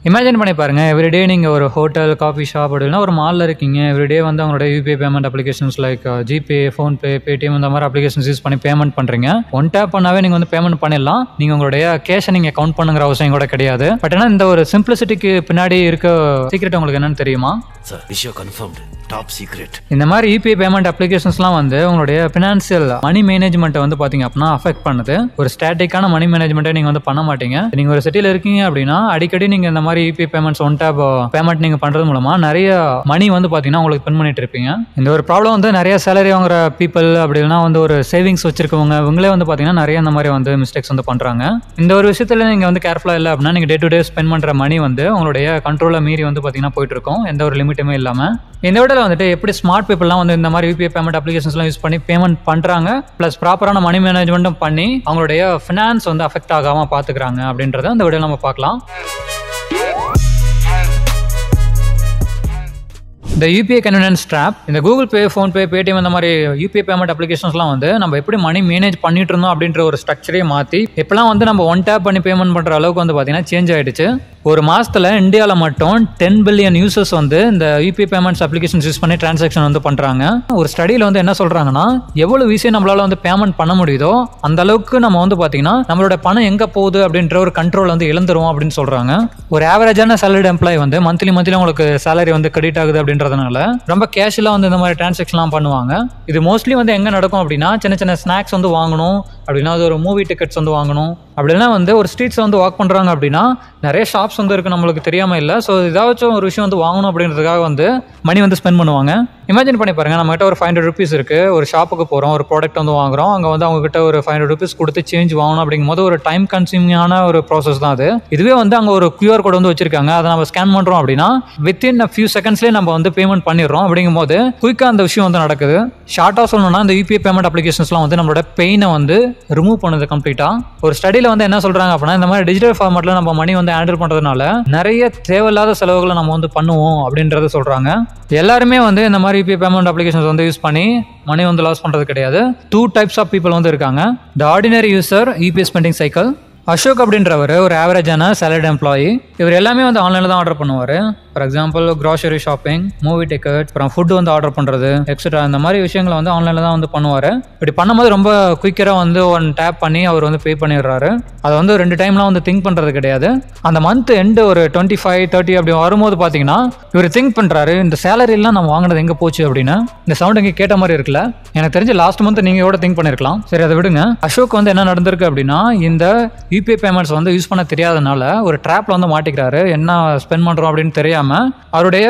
Imagine பண்ணி பாருங்க, everyday நீங்கள் ஒரு ஹோட்டல், காஃபி ஷாப் அப்படின்னா ஒரு மாலில் இருக்கீங்க. எவ்ரிடே வந்து அவங்களோட UPI payment applications like GPay, PhonePe, Paytm இந்த மாதிரி அப்ளிகேஷன்ஸ் யூஸ் பண்ணி பேமெண்ட் பண்ணுறீங்க. ஒன் டேப் பண்ணாவே நீங்கள் வந்து பேமெண்ட் பண்ணிடலாம். நீங்கள் உங்களுடைய கேஷை நீங்கள் கவுண்ட் பண்ணுங்கிற அவசியம் கூட கிடையாது. பட் ஆனால் இந்த ஒரு சிம்பிளிசிட்டிக்கு பின்னாடி இருக்க சீக்ரெட் உங்களுக்கு என்னன்னு தெரியுமா? Top secret. இந்த மாதிரி யூபிஐ பேமெண்ட் அப்ளிகேஷன்ஸ்லாம் வந்து உங்களுடைய ஃபினான்சியல் மணி மேனேஜ்மெண்ட்டை வந்து பார்த்தீங்க அப்படின்னா அஃபெக்ட் பண்ணுது. ஒரு ஸ்டாட்டிக்கான மணி மேனேஜ்மெண்ட்டை நீங்கள் வந்து பண்ண மாட்டீங்க. நீங்கள் ஒரு சிட்டியில் இருக்கீங்க அப்படின்னா அடிக்கடி நீங்கள் இந்த மாதிரி UPI payments one tape payment நீங்கள் பண்ணுறது மூலமாக நிறைய மணி வந்து பார்த்தீங்கன்னா உங்களுக்கு ஸ்பெண்ட் பண்ணிட்டு இருப்பீங்க. இந்த ஒரு ப்ராப்ளம் வந்து நிறைய சேலரி வாங்குற பீப்புள் அப்படின்னா வந்து ஒரு சேவிங்ஸ் வச்சிருக்கவங்க இவங்களே வந்து பார்த்தீங்கன்னா நிறைய இந்த மாதிரி வந்து மிஸ்டேக்ஸ் வந்து பண்ணுறாங்க. இந்த ஒரு விஷயத்தில் நீங்கள் வந்து கேர்ஃபுல்லாக இல்லை அப்படின்னா நீங்கள் டே டு டே ஸ்பெண்ட் பண்ணுற மணி வந்து உங்களுடைய கண்ட்ரோலை மீறி வந்து பார்த்தீங்கன்னா போயிட்டு இருக்கும், எந்த ஒரு லிமிட்டுமே இல்லாமல். இந்த விட வந்துட்டு எப்படி ஸ்மார்ட் பீப்புள்லாம் வந்து இந்த மாதிரி யூபிஐ பேமெண்ட் அப்ளிகேஷன்ஸ்லாம் யூஸ் பண்ணி பேமெண்ட் பண்ணுறாங்க, ப்ளஸ் ப்ராப்பரான மணி மேனேஜ்மெண்ட்டும் பண்ணி அவங்களுடைய ஃபினான்ஸ் வந்து அஃபெக்ட் ஆகாமல் பார்த்துக்கிறாங்க அப்படின்றத இந்த வீடியோ நம்ம பார்க்கலாம். இந்த யூபிஐ கன்வீனியன்ஸ் ட்ராப், இந்த கூகுள் பே, ஃபோன்பே, பேடிஎம் இந்த மாதிரி யூபிஐ பேமெண்ட் அப்ளிகேஷன்ஸ்லாம் வந்து நம்ம எப்படி மணி மேனேஜ் பண்ணிட்டு இருந்தோம் அப்படின்ற ஒரு ஸ்ட்ரக்சரே மாற்றி இப்போலாம் வந்து நம்ம ஒன் டேப் பண்ணி பேமெண்ட் பண்ணுற அளவுக்கு வந்து பார்த்தீங்கன்னா சேஞ்ச் ஆகிடுச்சு. ஒரு மாதத்தில் இந்தியாவில் மட்டும் 10 பில்லியன் யூசர்ஸ் வந்து இந்த யூபிஐ பேமெண்ட்ஸ் அப்ளிகேஷன்ஸ் யூஸ் பண்ணி டிரான்சாக்ஷன் வந்து பண்ணுறாங்க. ஒரு ஸ்டடியில் வந்து என்ன சொல்கிறாங்கன்னா, எவ்வளோ ஈஸியாக நம்மளால் வந்து பேமெண்ட் பண்ண முடியுதோ அந்த அளவுக்கு நம்ம வந்து பார்த்தீங்கன்னா நம்மளோட பணம் எங்கே போகுது அப்படின்ற ஒரு கண்ட்ரோல் வந்து இழந்துரும் அப்படின்னு சொல்கிறாங்க. ஒரு ஆவரேஜான சேலரி எம்ப்ளாயி வந்து மந்த்லி உங்களுக்கு சேலரி வந்து கிரெடிட் ஆகுது அப்படின்றதுனால ரொம்ப கேஷுவலாக வந்து இந்த மாதிரி டிரான்சாக்ஷன்லாம் பண்ணுவாங்க. இது மோஸ்ட்லி வந்து எங்கே நடக்கும் அப்படின்னா, சின்ன சின்ன ஸ்நாக்ஸ் வந்து வாங்கணும் அப்படின்னா, அது ஒரு மூவி டிக்கெட்ஸ் வந்து வாங்கணும் அப்படின்னா வந்து ஒரு ஸ்ட்ரீட்ஸில் வந்து வாக் பண்ணுறாங்க அப்படின்னா நிறைய ஷாப்ஸ் வந்து இருக்குது, நம்மளுக்கு தெரியாமல் இல்லை. ஸோ ஏதாச்சும் ஒரு விஷயம் வந்து வாங்கணும் அப்படின்றதுக்காக வந்து மணி வந்து ஸ்பெண்ட் பண்ணுவாங்க. இமேஜின் பண்ணி பாருங்கள், நம்மகிட்ட ஒரு 500 rupees இருக்குது, ஒரு ஷாப்புக்கு போகிறோம், ஒரு ப்ராடக்ட் வந்து வாங்குறோம், அங்கே வந்து அவங்ககிட்ட ஒரு 500 rupees கொடுத்து சேஞ்ச் வாங்கணும் அப்படிங்கும்போது ஒரு டைம் கன்சியூமிங்கான ஒரு ப்ராசஸ் தான் அது. இதுவே வந்து அங்கே ஒரு QR கோட் வந்து வச்சிருக்காங்க, அதை நம்ம ஸ்கேன் பண்ணுறோம் அப்படின்னா வித்தின் a few secondsலேயே நம்ம வந்து பேமெண்ட் பண்ணிடுறோம். அப்படிங்கும்போது குயிக்காக அந்த விஷயம் வந்து நடக்குது. ஷார்ட்டாக சொல்லணும்னா இந்த யூபிஐ பேமெண்ட் அப்ளிகேஷன்ஸ்லாம் வந்து நம்மளோட பெயினை வந்து ரிமூவ் பண்ணுது கம்ப்ளீட்டாக. ஒரு ஸ்டடியில் வந்து என்ன சொல்கிறாங்க அப்படின்னா, இந்த மாதிரி டிஜிட்டல் ஃபார்மேட்டில் நம்ம மணி வந்து ஹேண்டில் பண்ணுறதுனால நிறைய தேவையில்லாத செலவுகளை நம்ம வந்து பண்ணுவோம் அப்படின்றத சொல்கிறாங்க. எல்லாருமே வந்து இந்த மாதிரி யூபிஐ பேமெண்ட் அப்ளிகேஷன்ஸ் வந்து யூஸ் பண்ணி மணி வந்து லாஸ் பண்ணுறது கிடையாது. 2 types ஆஃப் பீப்புள் வந்து இருக்காங்க. த ordinary user UPI spending cycle. Ashok அப்படின்றவர் ஒரு ஆவரேஜான சேலரி எம்ப்ளாயி. இவர் எல்லாமே வந்து ஆன்லைனில் தான் ஆர்டர் பண்ணுவார். For example grocery shopping, movie ticket, அப்புறம் ஃபுட் வந்து ஆர்டர் பண்ணுறது எக்ஸெட்ரா இந்த மாதிரி விஷயங்களை வந்து ஆன்லைனில் தான் வந்து பண்ணுவார். இப்படி பண்ணும்போது ரொம்ப குயிக்கராக வந்து ஒன் டேப் பண்ணி அவர் வந்து பே பண்ணிடுறாரு. அதை வந்து 2 டைம்லாம் வந்து திங்க் பண்ணுறது கிடையாது. அந்த மந்த் எண்டு ஒரு 25, 30 அப்படி வரும்போது பார்த்தீங்கன்னா இவர் திங்க் பண்ணுறாரு, இந்த சேலரிலாம் நம்ம வாங்கினது எங்கே போச்சு அப்படின்னு. இந்த சவுண்ட் எங்கே கேட்ட மாதிரி இருக்குல்ல, எனக்கு தெரிஞ்சு லாஸ்ட் மந்த் நீங்கள் எவ்வளோ திங்க் பண்ணியிருக்கலாம். சரி, அதை விடுங்க. அசோக் வந்து என்ன நடந்திருக்கு அப்படின்னா, இந்த யூபிஐ பேமெண்ட்ஸ் வந்து யூஸ் பண்ண தெரியாதனால ஒரு ட்ராப்ல வந்து மாட்டிக்கிறாரு. என்ன ஸ்பெண்ட் பண்ணுறோம் அப்படின்னு தெரியாமல் அவருடைய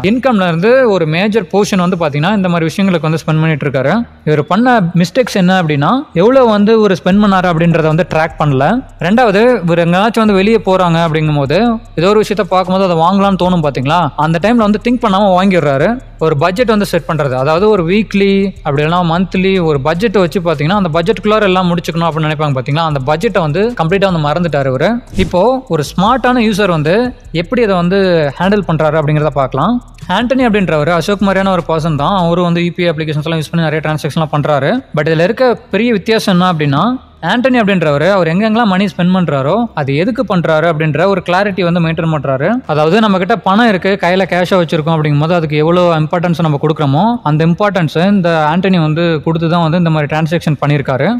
இன்கம்ல இருந்து ஒரு மேஜர் போர்ஷன் வந்து பார்த்தீங்கன்னா இந்த மாதிரி விஷயங்களுக்கு வந்து ஸ்பெண்ட் பண்ணிட்டு இருக்காரு. இவர் பண்ண மிஸ்டேக்ஸ் என்ன அப்படின்னா, எவ்வளோ வந்து ஒரு ஸ்பெண்ட் பண்ணாரு அப்படின்றத வந்து ட்ராக் பண்ணல. ரெண்டாவது, இவர் எங்கேயாச்சும் வந்து வெளியே போகிறாங்க அப்படிங்கும்போது ஏதோ ஒரு விஷயத்த பார்க்கும்போது அதை வாங்கலாம்னு தோணும் பார்த்தீங்களா, அந்த டைமில் வந்து திங்க் பண்ணாமல் வாங்கிடுறாரு. ஒரு பட்ஜெட் வந்து செட் பண்ணுறது, அதாவது ஒரு வீக்லி அப்படி இல்லைனா மந்த்லி ஒரு பட்ஜெட்டை வச்சு பார்த்தீங்கன்னா அந்த பட்ஜெட்டுக்குள்ளார எல்லாம் முடிச்சுக்கணும் அப்படின்னு நினைப்பாங்க பார்த்தீங்களா, அந்த பட்ஜெட்டை வந்து கம்ப்ளீட்டாக வந்து மறந்துட்டார் இவர். இப்போது ஒரு ஸ்மார்ட்டான யூசர் வந்து எப்படி அதை வந்து ஹேண்டில் பண்ணுறாரு அப்படிங்கிறத பார்க்கலாம். ஆண்டனி அப்படின்றவர் அசோக் மாதிரியான ஒரு பர்சன் தான். அவரு வந்து யூபிஐ அப்ளிகேஷன்ஸ்லாம் யூஸ் பண்ணி நிறைய டிரான்சாக்ஷன்லாம் பண்ணுறாரு. பட் இதில் இருக்க பெரிய வித்தியாசம் என்ன அப்படின்னா, ஆண்டனி அப்படின்றவர் அவர் எங்கெங்கெல்லாம் மணி ஸ்பெண்ட் பண்ணுறாரோ அது எதுக்கு பண்ணுறாரு அப்படின்ற ஒரு கிளாரிட்டி வந்து மெயின்டைன் பண்ணுறாரு. அதாவது நம்ம கிட்ட பணம் இருக்குது, கையில் கேஷாக வச்சிருக்கோம் அப்படிங்கும்போது அதுக்கு எவ்வளோ இம்பார்ட்டன்ஸ் நம்ம கொடுக்குறோமோ அந்த இம்பார்ட்டன்ஸை இந்த ஆண்டனி வந்து கொடுத்து தான் வந்து இந்த மாதிரி டிரான்சாக்ஷன் பண்ணியிருக்காரு.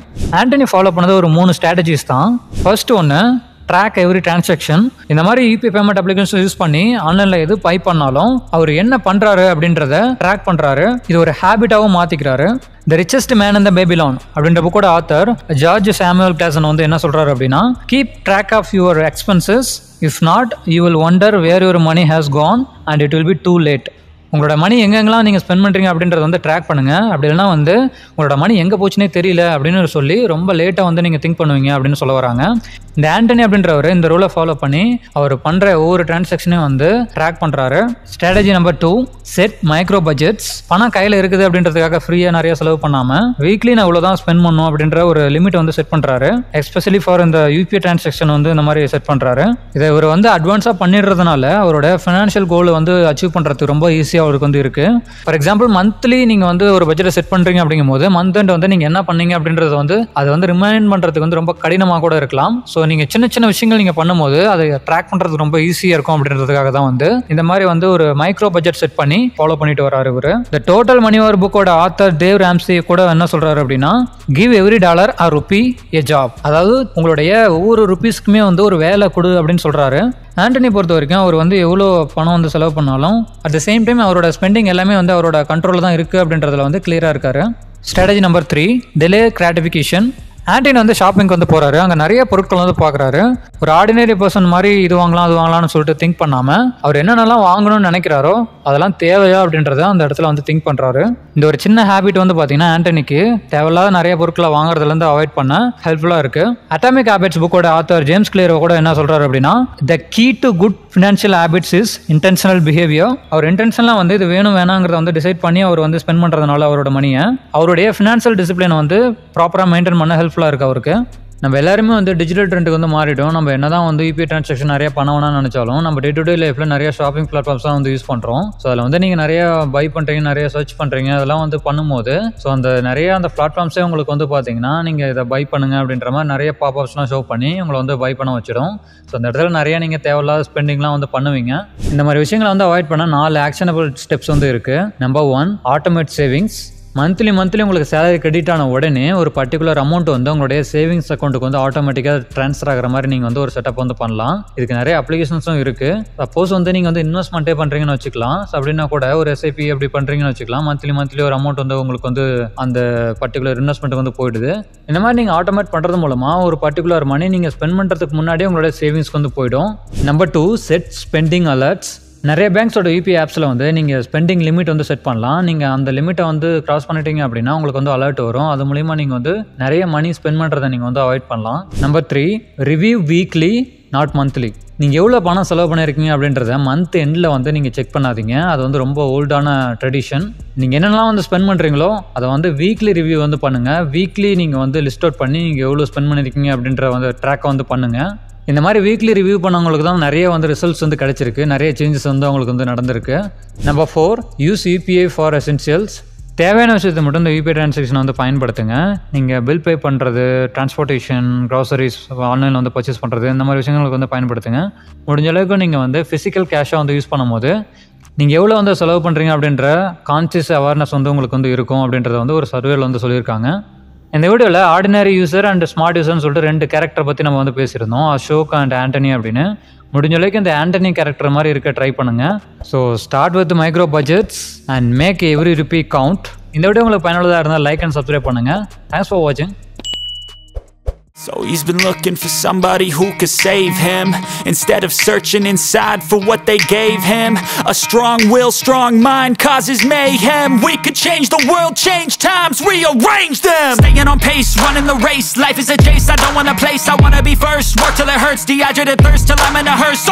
ஆண்டனி ஃபாலோ பண்ணது ஒரு 3 ஸ்ட்ராட்டஜிஸ் தான். ஃபர்ஸ்ட் ஒன்று, ட்ராக் எவ்ரி டிரான்சாக்ஷன். இந்த மாதிரி யூபிஐ பேமெண்ட் அப்ளிகேஷன் யூஸ் பண்ணி ஆன்லைனில் எது பை பண்ணாலும் அவர் என்ன பண்ணுறாரு அப்படின்றத ட்ராக் பண்ணுறாரு. இது ஒரு ஹேபிட்டாகவும் மாற்றிக்கிறாரு. The richest man in the Babylon அப்படின்ற புக்கோட ஆத்தர் ஜார்ஜ் சாமுவல் கிளாசன் வந்து என்ன சொல்கிறாரு அப்படின்னா, keep track of your expenses, if not you will wonder where your money has gone and it will be too late. உங்களோட மணி எங்கெங்கெல்லாம் நீங்கள் spend பண்ணுறீங்க அப்படின்றத வந்து ட்ராக் பண்ணுங்கள். அப்படி இல்லைனா வந்து உங்களோட மணி எங்கே போச்சுனே தெரியல அப்படின்னு சொல்லி ரொம்ப லேட்டாக வந்து நீங்கள் திங்க் பண்ணுவீங்க அப்படின்னு சொல்ல வராங்க. இந்த ஆண்டனி அப்படின்றவர் இந்த ரூலை ஃபாலோ பண்ணி அவர் பண்ணுற ஒவ்வொரு டிரான்சாக்ஷனையும் வந்து ட்ராக் பண்ணுறாரு. Strategy number 2, set micro budgets. பணம் கையில் இருக்குது அப்படின்றதுக்காக ஃப்ரீயாக நிறைய செலவு பண்ணாமல் வீக்லி நான் இவ்வளோ தான் ஸ்பெண்ட் பண்ணும் அப்படின்ற ஒரு லிமிட் வந்து செட் பண்ணுறாரு. எஸ்பெஷலி ஃபார் இந்த யூபிஐ டிரான்சாக்ஷன் வந்து இந்த மாதிரி செட் பண்ணுறாரு. இதை இவர் வந்து அட்வான்ஸாக பண்ணிடுறதுனால அவரோட ஃபினான்ஷியல் கோல் வந்து அச்சீவ் பண்ணுறதுக்கு ரொம்ப ஈஸியாக ஈஸியாக அவருக்கு வந்து இருக்குது. ஃபார் எக்ஸாம்பிள் மந்த்லி நீங்கள் வந்து ஒரு பட்ஜெட்டை செட் பண்ணுறீங்க அப்படிங்கும்போது மந்த் எண்ட் வந்து நீங்கள் என்ன பண்ணீங்க அப்படின்றது வந்து அதை வந்து ரிமைண்ட் பண்ணுறதுக்கு வந்து ரொம்ப கடினமாக கூட இருக்கலாம். ஸோ நீங்கள் சின்ன சின்ன விஷயங்கள் நீங்கள் பண்ணும்போது அதை ட்ராக் பண்ணுறதுக்கு ரொம்ப ஈஸியாக இருக்கும் அப்படின்றதுக்காக தான் வந்து இந்த மாதிரி வந்து ஒரு மைக்ரோ பட்ஜெட் செட் பண்ணி ஃபாலோ பண்ணிட்டு வராரு இவர். இந்த டோட்டல் மணி பவர் புக்கோட ஆத்தர் தேவ் ராம்சி கூட என்ன சொல்றாரு அப்படின்னா, give every dollar or rupee a job. அதாவது உங்களுடைய ஒவ்வொரு ருபீஸ்க்குமே வந்து ஒரு வேலை கொடு அப்படின்னு சொல்றாரு. ஆண்டனி பொறுத்த வரைக்கும் அவர் வந்து எவ்வளோ பணம் வந்து செலவு பண்ணாலும் அட் த சேம் டைம் அவரோட ஸ்பெண்டிங் எல்லாமே வந்து அவரோட கண்ட்ரோலில் தான் இருக்குது அப்படின்றதுல வந்து கிளியராக இருக்காரு. Strategy number 3, delay gratification. Antony வந்து ஷாப்பிங்க்கு வந்து போகிறாரு. அங்கே நிறைய பொருட்கள் வந்து பார்க்குறாரு. ஒரு ஆர்டினரி பர்சன் மாதிரி இது வாங்கலாம் அது வாங்கலாம்னு சொல்லிட்டு திங்க் பண்ணாமல் அவர் என்னென்னலாம் வாங்கணும்னு நினைக்கிறாரோ அதெல்லாம் தேவையா அப்படின்றத அந்த இடத்துல வந்து திங்க் பண்ணுறாரு. இந்த ஒரு சின்ன ஹேபிட் வந்து பார்த்தீங்கன்னா ஆண்டனிக்கு தேவையில்லாத நிறைய பொருட்களை வாங்குறதுலேருந்து அவாய்ட் பண்ண ஹெல்ப்ஃபுல்லாக இருக்குது. அட்டாமிக் ஹேபிட்ஸ் புக்கோட ஆத்தர் ஜேம்ஸ் கிளியர் கூட என்ன சொல்கிறாரு அப்படின்னா, the key to good financial habits is intentional behaviour. அவர் இன்டென்ஷனலாக வந்து இது வேணும் வேணாங்கிறத வந்து டிசைட் பண்ணி அவர் வந்து ஸ்பெண்ட் பண்ணுறதுனால அவரோட மணியை அவருடைய ஃபினான்ஷியல் டிசிப்ளினை வந்து ப்ராப்பராக மெயின்டைன் பண்ண ஹெல்ப்ஃபுல்லாக இருக்குது அவருக்கு. நம்ம எல்லாருமே வந்து டிஜிட்டல் ட்ரெண்டுக்கு வந்து மாறிடும். நம்ம என்ன தான் வந்து யூபிஐ ட்ரான்சாக்ஷன் நிறைய பண்ண வேணாம்னு நினச்சாலும் நம்ம டே டு டே லைஃப்பில் நிறைய ஷாப்பிங் பிளாட்ஃபார்ம்ஸ் தான் வந்து யூஸ் பண்ணுறோம். ஸோ அதில் வந்து நீங்கள் நிறைய பை பண்ணுறீங்க, நிறைய சர்ச் பண்ணுறீங்க, அதெல்லாம் வந்து பண்ணும்போது ஸோ அந்த நிறைய அந்த பிளாட்ஃபார்ம்ஸே உங்களுக்கு வந்து பார்த்தீங்கன்னா நீங்கள் இதை பை பண்ணுங்க அப்படின்ற மாதிரி நிறைய பாப்அப்ஸ்லாம் ஷோ பண்ணி உங்களை வந்து பை பண்ண வச்சிடும். ஸோ அந்த இடத்துல நிறைய நீங்கள் தேவையில்லாத ஸ்பெண்டிங்லாம் வந்து பண்ணுவீங்க. இந்த மாதிரி விஷயங்களை வந்து அவாய்ட் பண்ண 4 ஆக்ஷனபிள் ஸ்டெப்ஸ் வந்து இருக்குது. Number 1, automate savings. மந்த்லி உங்களுக்கு சேலரி கிரெடிட் ஆன உடனே ஒரு பர்டிகுலர் அமௌண்ட் வந்து உங்களுடைய சேவிங்ஸ் அக்கௌண்ட்டுக்கு வந்து ஆட்டோமேட்டிக்காக ட்ரான்ஸ்ஃபர் ஆகிற மாதிரி நீங்கள் வந்து ஒரு செட்டப் வந்து பண்ணலாம். இதுக்கு நிறைய அப்ளிகேஷன்ஸும் இருக்குது. சப்போஸ் வந்து நீங்கள் வந்து இன்வெஸ்ட்மெண்ட்டே பண்ணுறீங்கன்னு வச்சுக்கலாம். ஸோ அப்படின்னா கூட ஒரு எஸ்ஐபி அப்படி பண்ணுறீங்கன்னு வச்சுக்கலாம். மந்த்லி ஒரு அமௌண்ட் வந்து உங்களுக்கு வந்து அந்த பர்டிகுலர் இன்வெஸ்ட்மெண்ட் வந்து போயிடுது. இந்த மாதிரி நீங்கள் ஆட்டோமேட் பண்ணுறது மூலமாக ஒரு பர்டிகுலர் மணி நீங்கள் ஸ்பெண்ட் பண்ணுறதுக்கு முன்னாடியே உங்களுடைய சேவிங்ஸ்க்கு வந்து போயிடும். Number 2, set spending alerts. நிறைய பேங்க்ஸோட யூபிஐ ஆப்ஸில் வந்து நீங்கள் ஸ்பெண்டிங் லிமிட் வந்து செட் பண்ணலாம். நீங்கள் அந்த லிமிட்டை வந்து கிராஸ் பண்ணிட்டீங்க அப்படின்னா உங்களுக்கு வந்து அலர்ட் வரும். அது மூலிமா நீங்கள் வந்து நிறைய மணி ஸ்பெண்ட் பண்ணுறதை நீங்கள் வந்து அவாய்ட் பண்ணலாம். Number 3, review weekly not monthly. நீங்கள் எவ்வளோ பணம் செலவு பண்ணியிருக்கீங்க அப்படின்றத மந்த் எண்டில் வந்து நீங்கள் செக் பண்ணாதீங்க. அது வந்து ரொம்ப ஓல்டான ட்ரெடிஷன். நீங்கள் என்னென்னலாம் வந்து ஸ்பெண்ட் பண்ணுறீங்களோ அதை வந்து வீக்லி ரிவ்யூ வந்து பண்ணுங்கள். வீக்லி நீங்கள் வந்து லிஸ்ட் அவுட் பண்ணி நீங்கள் எவ்வளோ ஸ்பெண்ட் பண்ணியிருக்கீங்க அப்படின்ற வந்து ட்ராக்கை வந்து பண்ணுங்கள். இந்த மாதிரி வீக்லி ரிவ்யூ பண்ணவங்களுக்கு தான் நிறைய வந்து ரிசல்ட்ஸ் வந்து கிடச்சிருக்கு. நிறைய சேஞ்சஸ் வந்து அவங்களுக்கு வந்து நடந்திருக்கு. Number 4, use UPI for essentials. தேவையான விஷயத்தை மட்டும் இந்த யூபிஐ ட்ரான்சாக்ஷனை வந்து பயன்படுத்துங்க. நீங்கள் பில் பே பண்ணுறது, டிரான்ஸ்போர்ட்டேஷன், க்ராசரிஸ் ஆன்லைனில் வந்து பர்ச்சேஸ் பண்ணுறது, இந்த மாதிரி விஷயங்களுக்கு வந்து பயன்படுத்துங்க. முடிஞ்ச அளவுக்கு நீங்கள் வந்து ஃபிசிக்கல் கேஷாக வந்து யூஸ் பண்ணும்போது நீங்கள் எவ்வளோ வந்து செலவு பண்ணுறீங்க அப்படின்ற கான்சியஸ் அவேர்னஸ் வந்து உங்களுக்கு வந்து இருக்கும் அப்படின்றத வந்து ஒரு சர்வேல வந்து சொல்லியிருக்காங்க. இந்த வீடியோவில் ஆர்டினரி யூசர் அண்ட் ஸ்மார்ட் யூசர்னு சொல்லிட்டு 2 கேரக்டர் பற்றி நம்ம வந்து பேசியிருந்தோம், அசோக் அண்ட் ஆண்டனி அப்படின்னு. முடிஞ்ச அளவுக்கு இந்த ஆண்டனி கேரக்டர் மாதிரி இருக்க ட்ரை பண்ணுங்கள். So start with micro budgets and make every rupee count. இந்த வீடியோ உங்களுக்கு பயனுள்ளதாக இருந்தால் லைக் அண்ட் சப்ஸ்கிரைப் பண்ணுங்கள். தேங்க்ஸ் ஃபார் வாட்சிங். So he's been looking for somebody who could save him, instead of searching inside for what they gave him. A strong will, strong mind causes mayhem. We could change the world, change times, rearrange them. Staying on pace, running the race. Life is a chase, I don't want a place, I wanna be first. Work till it hurts, dehydrated thirst till I'm in a hearse.